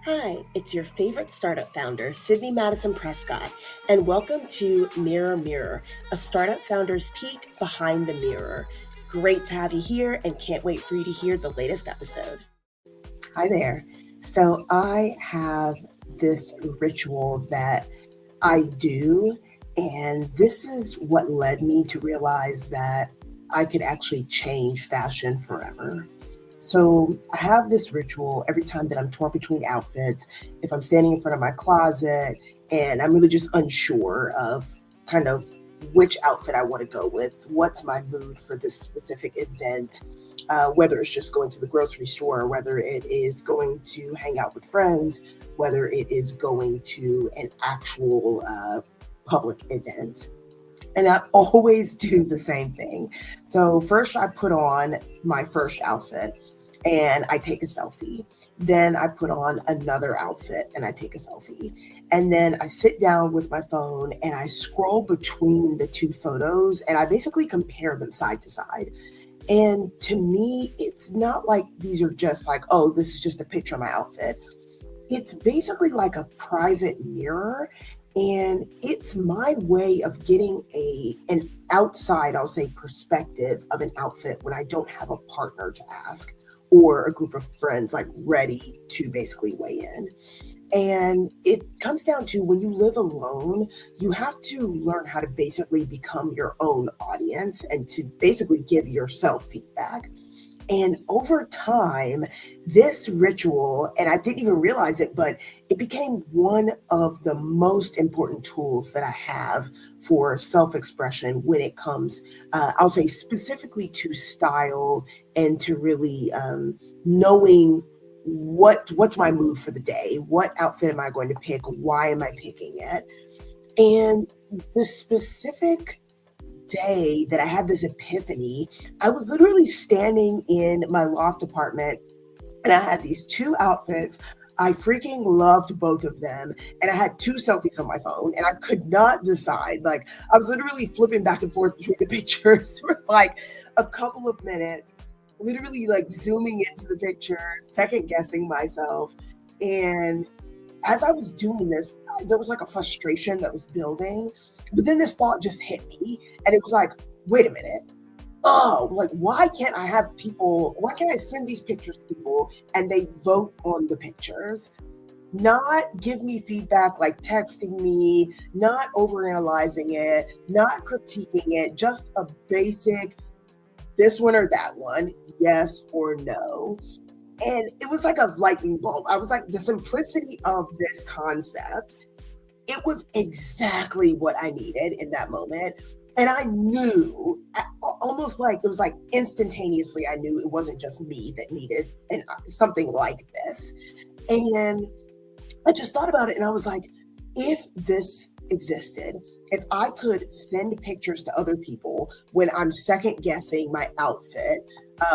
Hi, it's your favorite startup founder, Sydney Madison Prescott, and welcome to Mirror Mirror, a startup founder's peek behind the mirror. Great to have you here and can't wait for you to hear the latest episode. Hi there. So, I have this ritual that I do, and this is what led me to realize that I could actually change fashion forever. So I have this ritual every time that I'm torn between outfits. If I'm standing in front of my closet and I'm really just unsure of kind of which outfit I want to go with, what's my mood for this specific event, whether it's just going to the grocery store, whether it is going to hang out with friends, whether it is going to an actual public event. And I always do the same thing. So first I put on my first outfit and I take a selfie. Then I put on another outfit and I take a selfie. And then I sit down with my phone and I scroll between the two photos and I basically compare them side to side. And to me, it's not like these are just like, oh, this is just a picture of my outfit. It's basically like a private mirror, and it's my way of getting an outside, I'll say, perspective of an outfit when I don't have a partner to ask or a group of friends like ready to basically weigh in. And it comes down to when you live alone, you have to learn how to basically become your own audience and to basically give yourself feedback. And over time, this ritual, and I didn't even realize it, but it became one of the most important tools that I have for self expression when it comes, I'll say specifically to style and to really knowing what's my mood for the day, what outfit am I going to pick, why am I picking it, and the specific day that I had this epiphany, I was literally standing in my loft apartment and I had these two outfits. I freaking loved both of them. And I had two selfies on my phone and I could not decide. Like, I was literally flipping back and forth between the pictures for like a couple of minutes, literally like zooming into the picture, second guessing myself. And as I was doing this, there was like a frustration that was building. But then this thought just hit me, and it was like, wait a minute. Oh, like, why can't I send these pictures to people and they vote on the pictures? Not give me feedback like texting me, not overanalyzing it, not critiquing it, just a basic this one or that one, yes or no. And it was like a lightning bulb. I was like, the simplicity of this concept, it was exactly what I needed in that moment. And I knew, almost like it was like instantaneously, I knew it wasn't just me that needed something like this. And I just thought about it and I was like, if this existed, if I could send pictures to other people when I'm second guessing my outfit,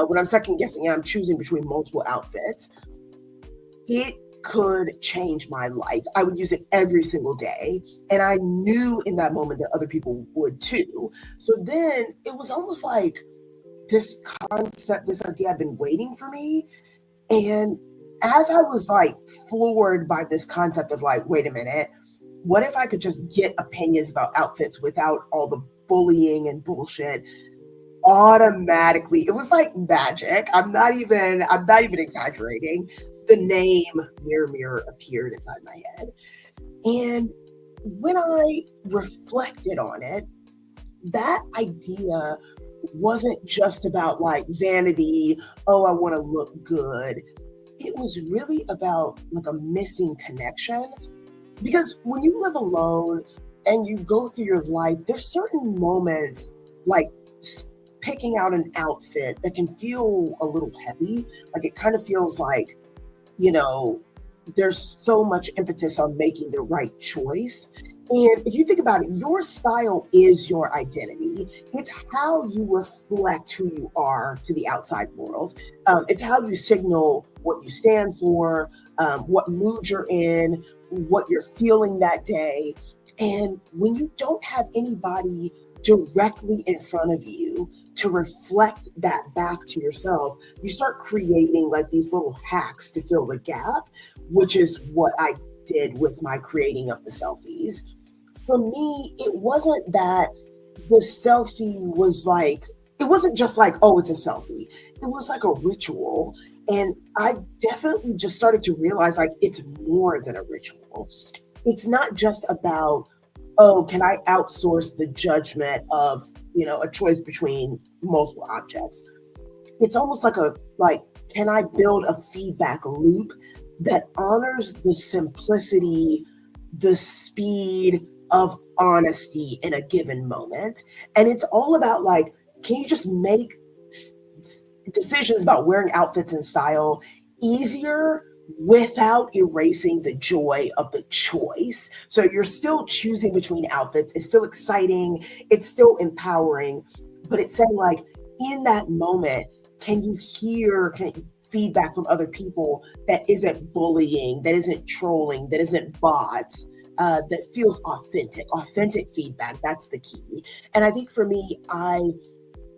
when I'm second guessing and I'm choosing between multiple outfits, it could change my life. I would use it every single day. And I knew in that moment that other people would too. So then it was almost like this concept, this idea had been waiting for me. And as I was like floored by this concept of like, wait a minute, what if I could just get opinions about outfits without all the bullying and bullshit? Automatically, it was like magic. I'm not even exaggerating. The name Mirror Mirror appeared inside my head. And when I reflected on it, that idea wasn't just about like vanity, oh, I want to look good. It was really about like a missing connection. Because when you live alone and you go through your life, there's certain moments like picking out an outfit that can feel a little heavy. Like it kind of feels like, you know, there's so much impetus on making the right choice. And if you think about it, your style is your identity. It's how you reflect who you are to the outside world. It's how you signal what you stand for, what mood you're in, what you're feeling that day. And when you don't have anybody directly in front of you to reflect that back to yourself, you start creating like these little hacks to fill the gap, which is what I did with my creating of the selfies. For me, it wasn't that the selfie was like, it wasn't just like, oh, it's a selfie. It was like a ritual. And I definitely just started to realize like it's more than a ritual. It's not just about, oh, can I outsource the judgment of, a choice between multiple objects? It's almost like, can I build a feedback loop that honors the simplicity, the speed of honesty in a given moment? And it's all about like, can you just make decisions about wearing outfits and style easier without erasing the joy of the choice? So you're still choosing between outfits. It's still exciting. It's still empowering, but it's saying like, in that moment, can you hear feedback from other people that isn't bullying, that isn't trolling, that isn't bots, that feels authentic feedback? That's the key. And I think for me,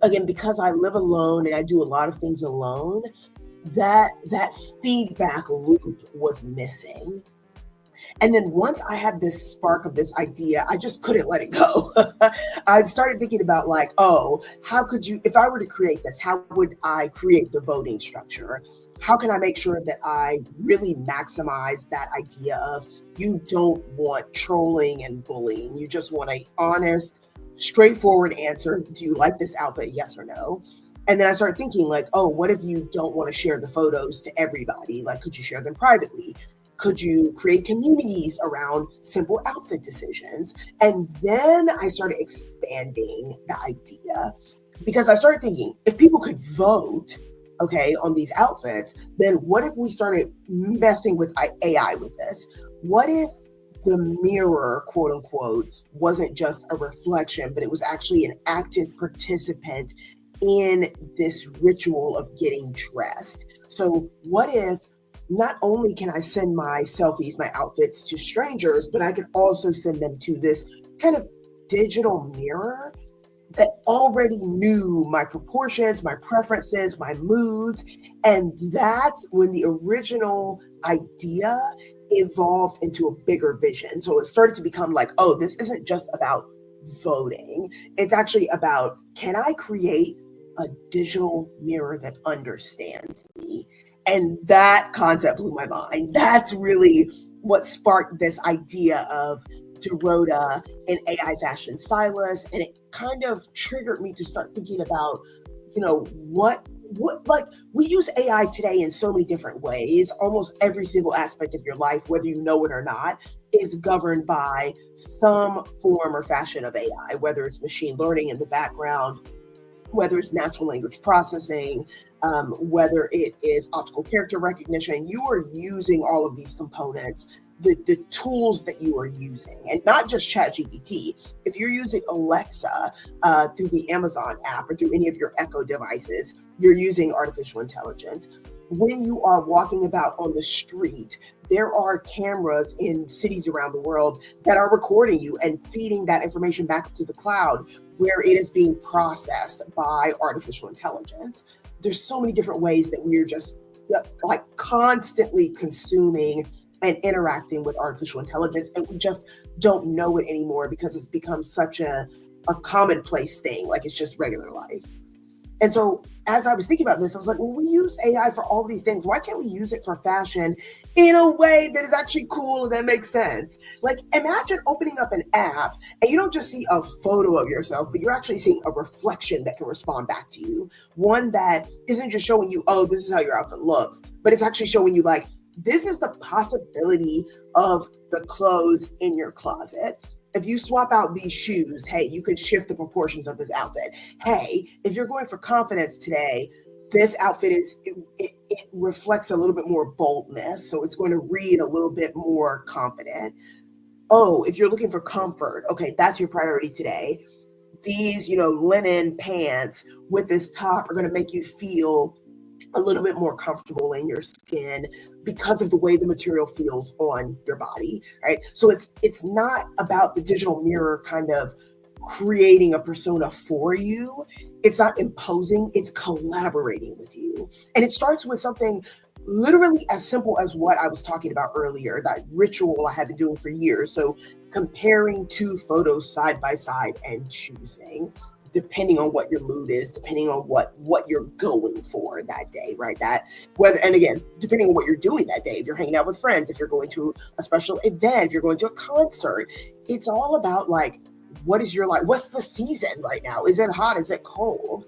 again, because I live alone and I do a lot of things alone, that feedback loop was missing. And then once I had this spark of this idea, I just couldn't let it go. I started thinking about like, oh, how could you, if I were to create this, how would I create the voting structure? How can I make sure that I really maximize that idea of, you don't want trolling and bullying. You just want a honest, straightforward answer. Do you like this outfit? Yes or no? And then I started thinking like, oh, what if you don't want to share the photos to everybody? Like, could you share them privately? Could you create communities around simple outfit decisions? And then I started expanding the idea, because I started thinking, if people could vote, okay, on these outfits, then what if we started messing with AI with this? What if the mirror, quote unquote, wasn't just a reflection, but it was actually an active participant in this ritual of getting dressed? So what if not only can I send my selfies, my outfits to strangers, but I could also send them to this kind of digital mirror that already knew my proportions, my preferences, my moods. And that's when the original idea evolved into a bigger vision. So it started to become like, oh, this isn't just about voting. It's actually about, can I create a digital mirror that understands me? And that concept blew my mind. That's really what sparked this idea of Dorota, an AI fashion stylist. And it kind of triggered me to start thinking about, what like, we use AI today in so many different ways. Almost every single aspect of your life, whether you know it or not, is governed by some form or fashion of AI, whether it's machine learning in the background, whether it's natural language processing, whether it is optical character recognition. You are using all of these components, the tools that you are using, and not just ChatGPT. If you're using Alexa through the Amazon app or through any of your Echo devices, you're using artificial intelligence. When you are walking about on the street, there are cameras in cities around the world that are recording you and feeding that information back to the cloud, where it is being processed by artificial intelligence. There's so many different ways that we are just like constantly consuming and interacting with artificial intelligence, and we just don't know it anymore because it's become such a commonplace thing, like it's just regular life. And so as I was thinking about this, I was like, well, we use AI for all these things. Why can't we use it for fashion in a way that is actually cool and that makes sense? Like, imagine opening up an app and you don't just see a photo of yourself, but you're actually seeing a reflection that can respond back to you. One that isn't just showing you, oh, this is how your outfit looks, but it's actually showing you like, this is the possibility of the clothes in your closet. If you swap out these shoes, hey, you can shift the proportions of this outfit. Hey, if you're going for confidence today, this outfit it reflects a little bit more boldness. So it's going to read a little bit more confident. Oh, if you're looking for comfort, okay, that's your priority today. These, linen pants with this top are going to make you feel a little bit more comfortable in your skin because of the way the material feels on your body, right? So it's not about the digital mirror kind of creating a persona for you. It's not imposing, it's collaborating with you. And it starts with something literally as simple as what I was talking about earlier, that ritual I have been doing for years. So comparing two photos side by side and choosing depending on what your mood is, depending on what you're going for that day, right? That whether, and again, depending on what you're doing that day, if you're hanging out with friends, if you're going to a special event, if you're going to a concert, it's all about like, what is your life? What's the season right now? Is it hot? Is it cold?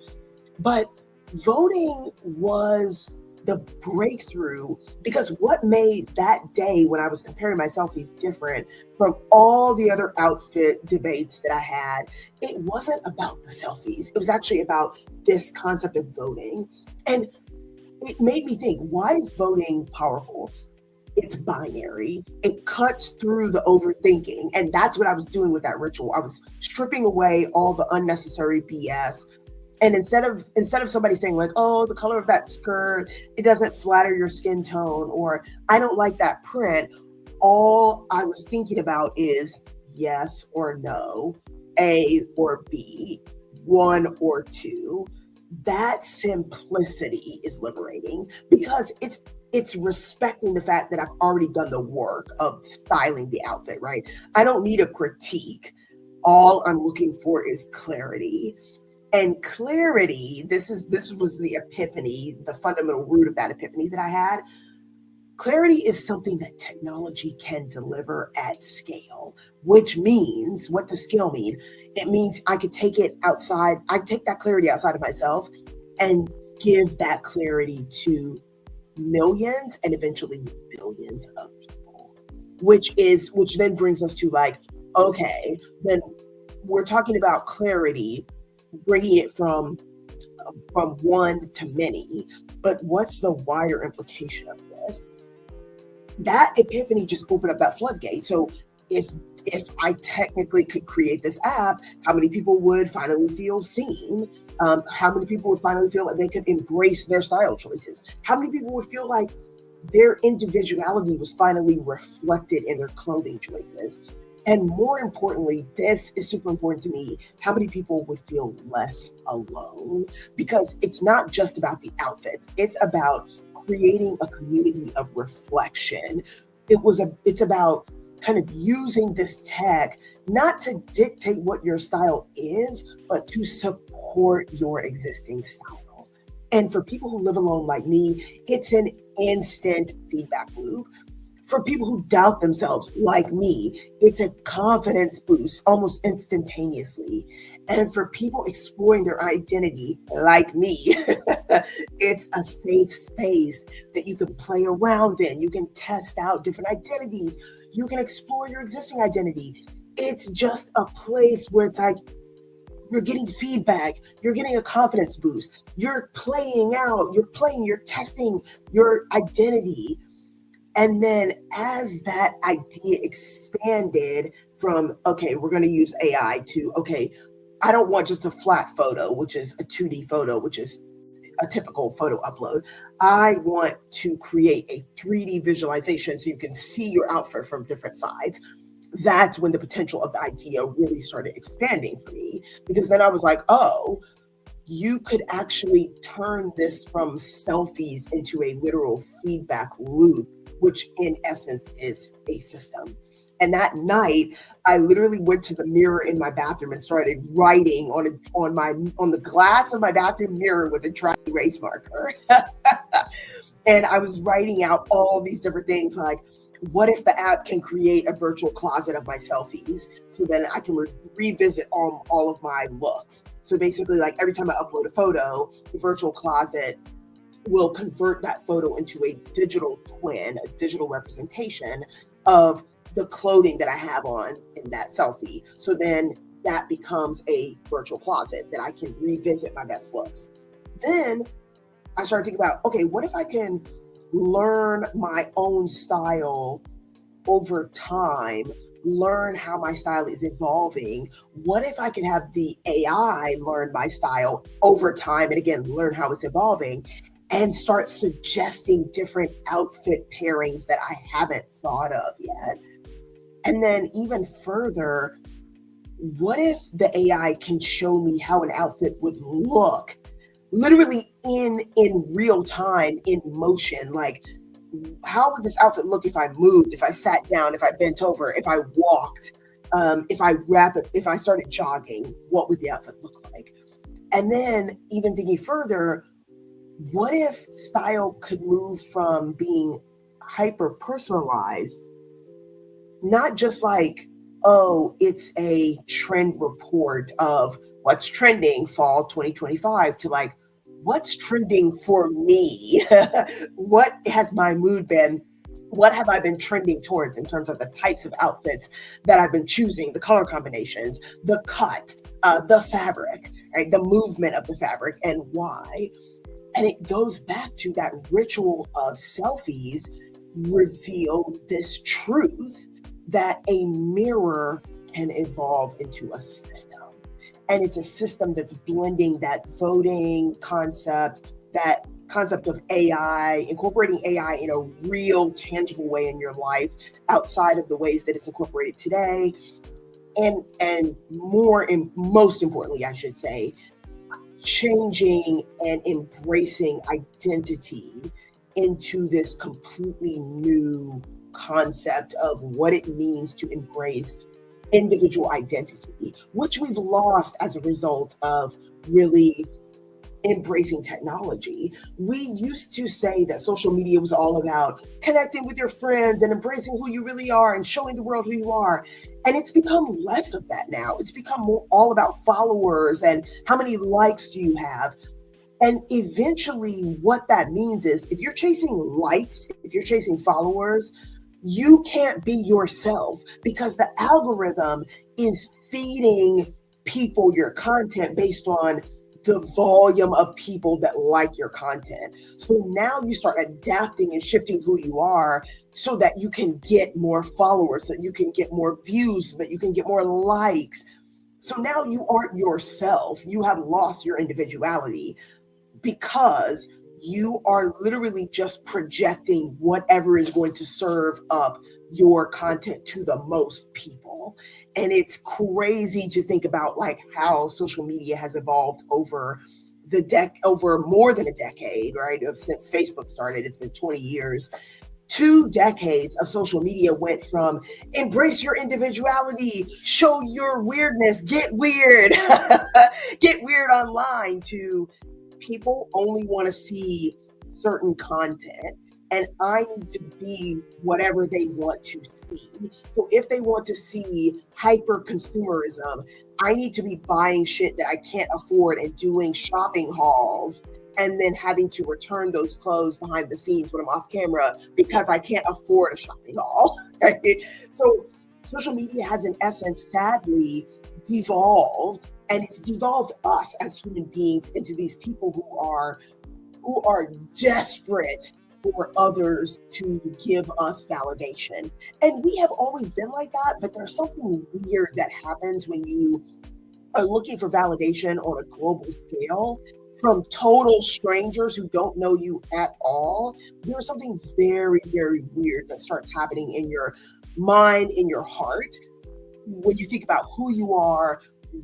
But voting was the breakthrough, because what made that day when I was comparing my selfies different from all the other outfit debates that I had, it wasn't about the selfies. It was actually about this concept of voting. And it made me think, why is voting powerful? It's binary. It cuts through the overthinking. And that's what I was doing with that ritual. I was stripping away all the unnecessary BS. And instead of somebody saying like, oh, the color of that skirt, it doesn't flatter your skin tone, or I don't like that print, all I was thinking about is yes or no, A or B, one or two. That simplicity is liberating, because it's respecting the fact that I've already done the work of styling the outfit, right? I don't need a critique. All I'm looking for is clarity. And clarity, this was the epiphany, the fundamental root of that epiphany that I had. Clarity is something that technology can deliver at scale, which means, what does scale mean? It means I could take it outside, I take that clarity outside of myself and give that clarity to millions and eventually billions of people, which then brings us to like, okay, then we're talking about clarity, bringing it from one to many, but what's the wider implication of this? That epiphany just opened up that floodgate. So if I technically could create this app, how many people would finally feel seen? How many people would finally feel like they could embrace their style choices? How many people would feel like their individuality was finally reflected in their clothing choices? And more importantly, this is super important to me, how many people would feel less alone? Because it's not just about the outfits, it's about creating a community of reflection. It's about kind of using this tech not to dictate what your style is, but to support your existing style. And for people who live alone like me, it's an instant feedback loop. For people who doubt themselves like me, it's a confidence boost almost instantaneously. And for people exploring their identity like me, it's a safe space that you can play around in. You can test out different identities. You can explore your existing identity. It's just a place where it's like, you're getting feedback, you're getting a confidence boost, you're you're testing your identity. And then as that idea expanded from, okay, we're going to use AI to, okay, I don't want just a flat photo, which is a 2D photo, which is a typical photo upload. I want to create a 3D visualization so you can see your outfit from different sides. That's when the potential of the idea really started expanding for me, because then I was like, oh, you could actually turn this from selfies into a literal feedback loop, which in essence is a system. And that night, I literally went to the mirror in my bathroom and started writing on the glass of my bathroom mirror with a dry erase marker. And I was writing out all these different things like, what if the app can create a virtual closet of my selfies so then I can revisit all of my looks? So basically, like every time I upload a photo, the virtual closet will convert that photo into a digital twin, a digital representation of the clothing that I have on in that selfie. So then that becomes a virtual closet that I can revisit my best looks. Then I started thinking about, okay, what if I can learn my own style over time, learn how my style is evolving? What if I can have the AI learn my style over time and again, learn how it's evolving and start suggesting different outfit pairings that I haven't thought of yet? And then even further, what if the AI can show me how an outfit would look literally in real time, in motion? Like, how would this outfit look if I moved, if I sat down, if I bent over, if I walked, if I started jogging, what would the outfit look like? And then even thinking further, what if style could move from being hyper personalized, not just like, oh, it's a trend report of what's trending fall 2025, to like, what's trending for me? What has my mood been? What have I been trending towards in terms of the types of outfits that I've been choosing, the color combinations, the cut, the fabric, right? The movement of the fabric, and why. And it goes back to that ritual of selfies reveal this truth that a mirror can evolve into a system. And it's a system that's blending that voting concept, that concept of AI, incorporating AI in a real, tangible way in your life outside of the ways that it's incorporated today. And most importantly, I should say, changing and embracing identity into this completely new concept of what it means to embrace individual identity, which we've lost as a result of really embracing technology. We used to say that social media was all about connecting with your friends and embracing who you really are and showing the world who you are. And it's become less of that now. It's become more all about followers and how many likes do you have. And eventually, what that means is if you're chasing likes, if you're chasing followers, you can't be yourself because the algorithm is feeding people your content based on the volume of people that like your content. So now you start adapting and shifting who you are so that you can get more followers, so that you can get more views, so that you can get more likes. So now you aren't yourself. You have lost your individuality because you are literally just projecting whatever is going to serve up your content to the most people. And it's crazy to think about like how social media has evolved over over more than a decade, right? Since Facebook started, it's been 20 years. 2 decades of social media went from embrace your individuality, show your weirdness, get weird, get weird online, to people only want to see certain content, and I need to be whatever they want to see. So if they want to see hyper consumerism, I need to be buying shit that I can't afford and doing shopping hauls and then having to return those clothes behind the scenes when I'm off camera because I can't afford a shopping haul. Right? So social media has, in essence, sadly devolved, and it's devolved us as human beings into these people who are desperate for others to give us validation. And we have always been like that, but there's something weird that happens when you are looking for validation on a global scale from total strangers who don't know you at all. There's something very, very weird that starts happening in your mind, in your heart, when you think about who you are,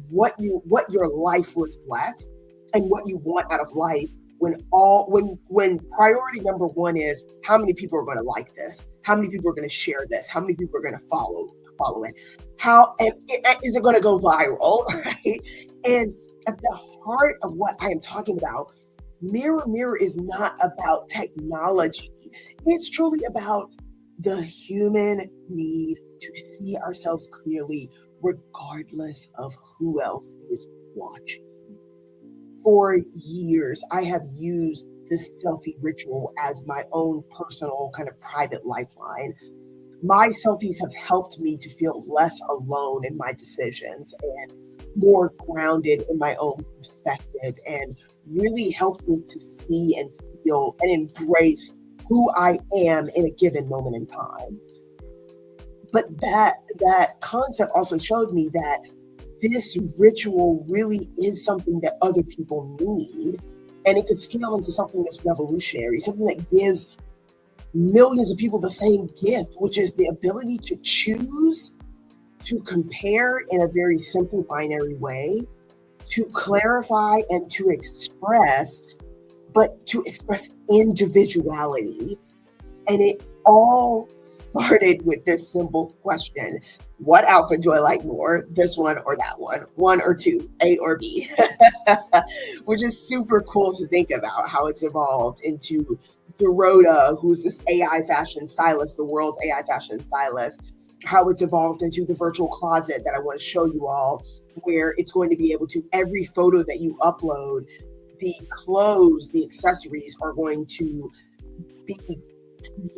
what your life reflects, and what you want out of life. When priority number one is how many people are going to like this, how many people are going to share this, how many people are going to follow it, is it going to go viral, right? And at the heart of what I am talking about, Mirror Mirror is not about technology. It's truly about the human need to see ourselves clearly, regardless of who else is watching. For years, I have used this selfie ritual as my own personal kind of private lifeline. My selfies have helped me to feel less alone in my decisions and more grounded in my own perspective, and really helped me to see and feel and embrace who I am in a given moment in time. But that concept also showed me that this ritual really is something that other people need, and it could scale into something that's revolutionary, something that gives millions of people the same gift, which is the ability to choose to compare in a very simple binary way, to clarify and to express, but to express individuality. And it all started with this simple question: what outfit do I like more, this one or that one or two, A or B? Which is super cool to think about how it's evolved into Dorota, who's this AI fashion stylist, the world's AI fashion stylist, how it's evolved into the virtual closet that I want to show you all, where it's going to be able to, every photo that you upload, the clothes, the accessories are going to be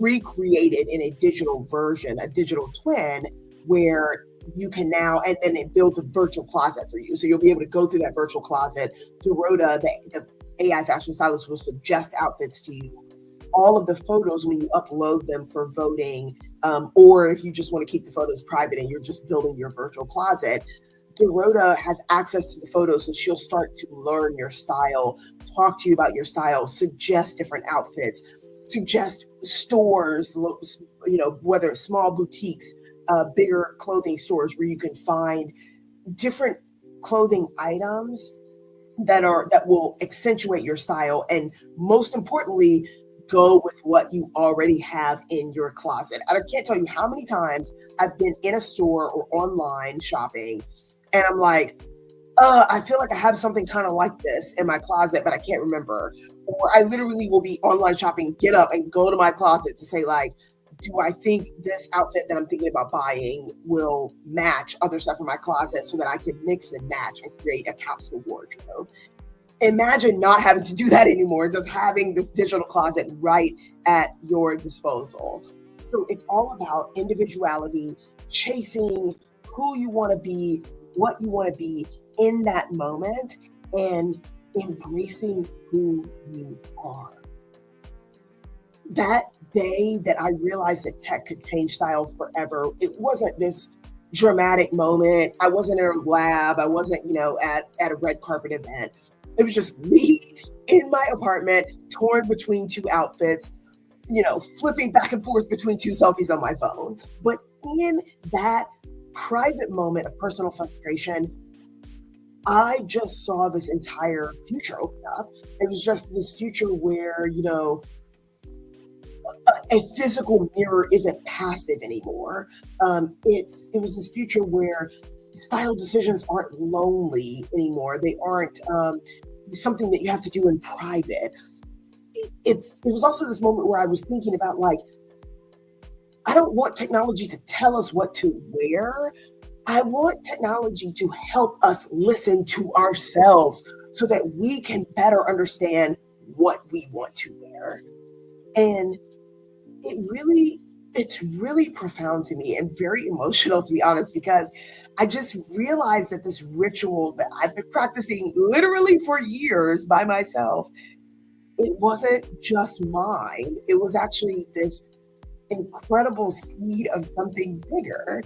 recreated in a digital version, a digital twin, where you can now, and then it builds a virtual closet for you. So you'll be able to go through that virtual closet. Dorota, the AI fashion stylist, will suggest outfits to you. All of the photos, when you upload them for voting, or if you just want to keep the photos private and you're just building your virtual closet, Dorota has access to the photos, so she'll start to learn your style, talk to you about your style, suggest different outfits, suggest stores, whether it's small boutiques, bigger clothing stores where you can find different clothing items that will accentuate your style, and most importantly, go with what you already have in your closet. I can't tell you how many times I've been in a store or online shopping, and I'm like, I feel like I have something kind of like this in my closet, but I can't remember. Or I literally will be online shopping, get up and go to my closet to say, like, do I think this outfit that I'm thinking about buying will match other stuff in my closet so that I can mix and match and create a capsule wardrobe? Imagine not having to do that anymore, just having this digital closet right at your disposal. So it's all about individuality, chasing who you want to be, what you want to be in that moment, and embracing who you are. That day that I realized that tech could change style forever, it wasn't this dramatic moment. I wasn't in a lab. I wasn't, at a red carpet event. It was just me in my apartment, torn between two outfits, flipping back and forth between two selfies on my phone. But in that private moment of personal frustration, I just saw this entire future open up. It was just this future where, a physical mirror isn't passive anymore. It was this future where style decisions aren't lonely anymore. They aren't something that you have to do in private. It was also this moment where I was thinking about, like, I don't want technology to tell us what to wear. I want technology to help us listen to ourselves so that we can better understand what we want to wear. And it's really profound to me and very emotional, to be honest, because I just realized that this ritual that I've been practicing literally for years by myself, it wasn't just mine. It was actually this incredible seed of something bigger.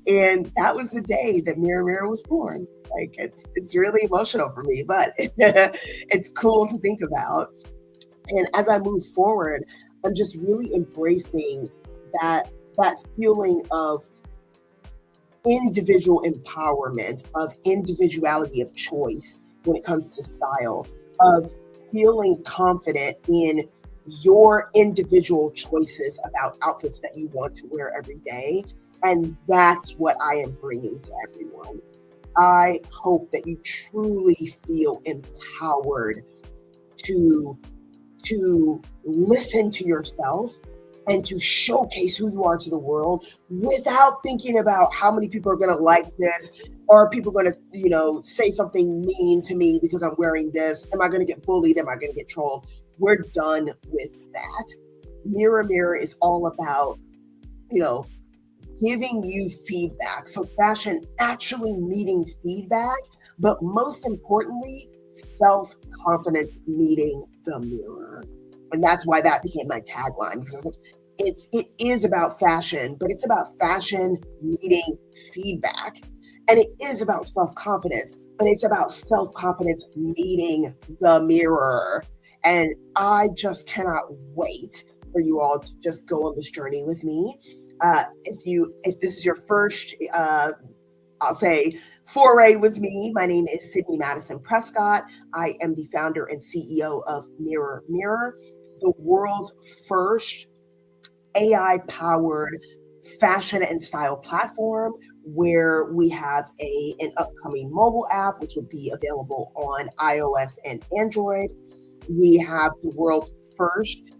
And that was the day that Mirror Mirror was born. Like, it's really emotional for me, but it's cool to think about. And as I move forward, I'm just really embracing that feeling of individual empowerment, of individuality of choice when it comes to style, of feeling confident in your individual choices about outfits that you want to wear every day. And that's what I am bringing to everyone. I hope that you truly feel empowered to listen to yourself and to showcase who you are to the world without thinking about how many people are going to like this, or are people going to, say something mean to me because I'm wearing this? Am I going to get bullied? Am I going to get trolled? We're done with that. Mirror Mirror is all about, giving you feedback. So fashion actually meeting feedback, but most importantly, self-confidence meeting the mirror. And that's why that became my tagline, because I was like, it is about fashion, but it's about fashion meeting feedback. And it is about self-confidence, but it's about self-confidence meeting the mirror. And I just cannot wait for you all to just go on this journey with me. If this is your first, I'll say, foray with me, my name is Sydney Madison Prescott. I am the founder and CEO of Mirror Mirror, the world's first AI-powered fashion and style platform, where we have an upcoming mobile app, which will be available on iOS and Android. We have the world's first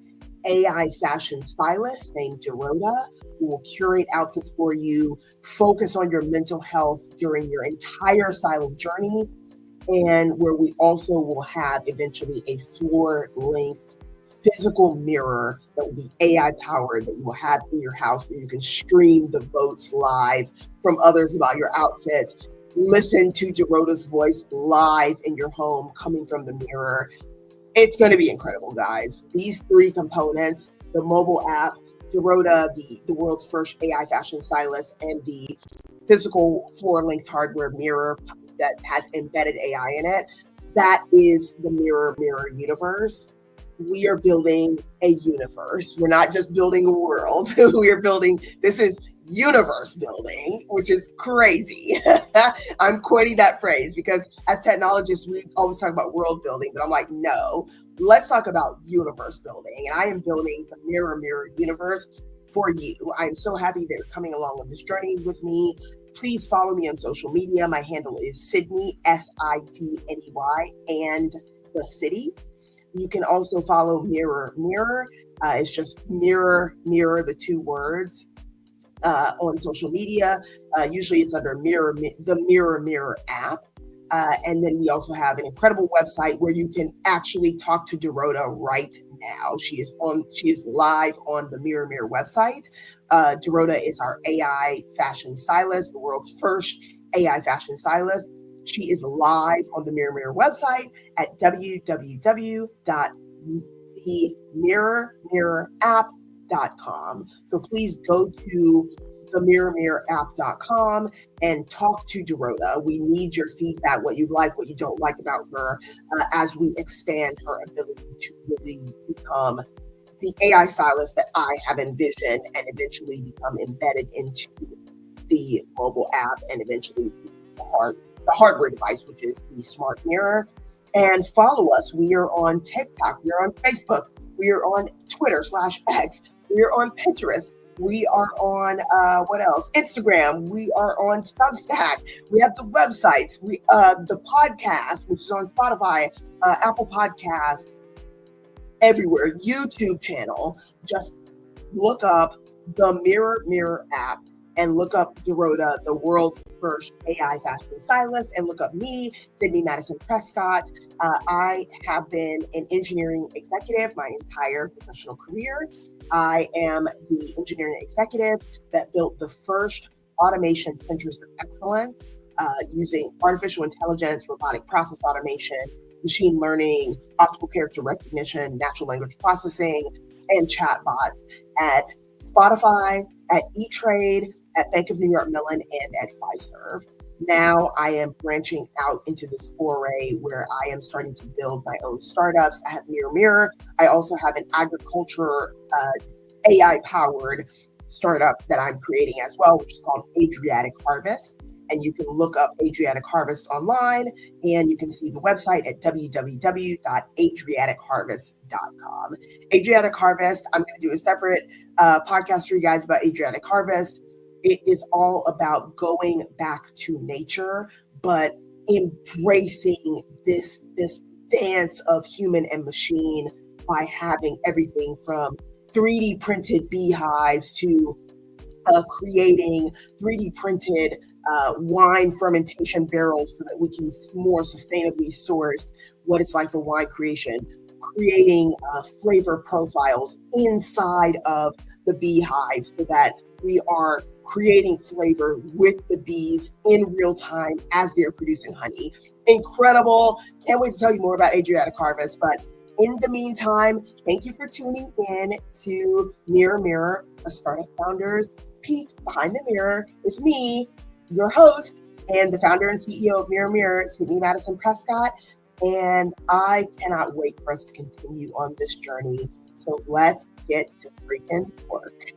AI fashion stylist named Dorota, who will curate outfits for you, focus on your mental health during your entire styling journey, and where we also will have eventually a floor-length physical mirror that will be AI powered, that you will have in your house, where you can stream the votes live from others about your outfits, listen to Dorota's voice live in your home coming from the mirror. It's going to be incredible, guys. These three components, the mobile app, Dorota, the world's first AI fashion stylist, and the physical floor-length hardware mirror that has embedded AI in it, that is the Mirror Mirror universe. We are building a universe. We're not just building a world. This is universe building, which is crazy. I'm coining that phrase because as technologists, we always talk about world building, but I'm like, no, let's talk about universe building. And I am building the Mirror Mirror universe for you. I'm so happy that you're coming along on this journey with me. Please follow me on social media. My handle is Sydney, Sidney, and the city. You can also follow Mirror Mirror. It's just Mirror Mirror, the two words, on social media. Usually it's under the Mirror Mirror app. And then we also have an incredible website where you can actually talk to Dorota right now. She is live on the Mirror Mirror website. Dorota is our AI fashion stylist, the world's first AI fashion stylist. She is live on the Mirror Mirror website at www.themirrormirrorapp.com. So please go to themirrormirrorapp.com and talk to Dorota. We need your feedback, what you like, what you don't like about her, as we expand her ability to really become the AI stylist that I have envisioned and eventually become embedded into the mobile app and eventually the hardware device, which is the smart mirror. And follow us. We are on TikTok. We are on Facebook. We are on Twitter/X. We are on Pinterest. We are on, what else? Instagram. We are on Substack. We have the websites. The podcast, which is on Spotify, Apple Podcasts, everywhere. YouTube channel. Just look up the Mirror Mirror app and look up Dorota, the world's first AI fashion stylist, and look up me, Sydney Madison Prescott. I have been an engineering executive my entire professional career. I am the engineering executive that built the first automation centers of excellence using artificial intelligence, robotic process automation, machine learning, optical character recognition, natural language processing, and chatbots at Spotify, at E-Trade, at Bank of New York Mellon, and at Fiserv. Now I am branching out into this foray where I am starting to build my own startups at Mirror Mirror. I also have an agriculture AI-powered startup that I'm creating as well, which is called Adriatic Harvest. And you can look up Adriatic Harvest online, and you can see the website at www.adriaticharvest.com. Adriatic Harvest, I'm going to do a separate podcast for you guys about Adriatic Harvest. It is all about going back to nature, but embracing this dance of human and machine by having everything from 3D printed beehives to creating 3D printed wine fermentation barrels so that we can more sustainably source what it's like for wine creation, creating flavor profiles inside of the beehives so that we are creating flavor with the bees in real time as they're producing honey. Incredible. Can't wait to tell you more about Adriatic Harvest. But in the meantime, thank you for tuning in to Mirror Mirror, a startup founder's peek behind the mirror with me, your host, and the founder and CEO of Mirror Mirror, Sydney Madison Prescott. And I cannot wait for us to continue on this journey. So let's get to freaking work.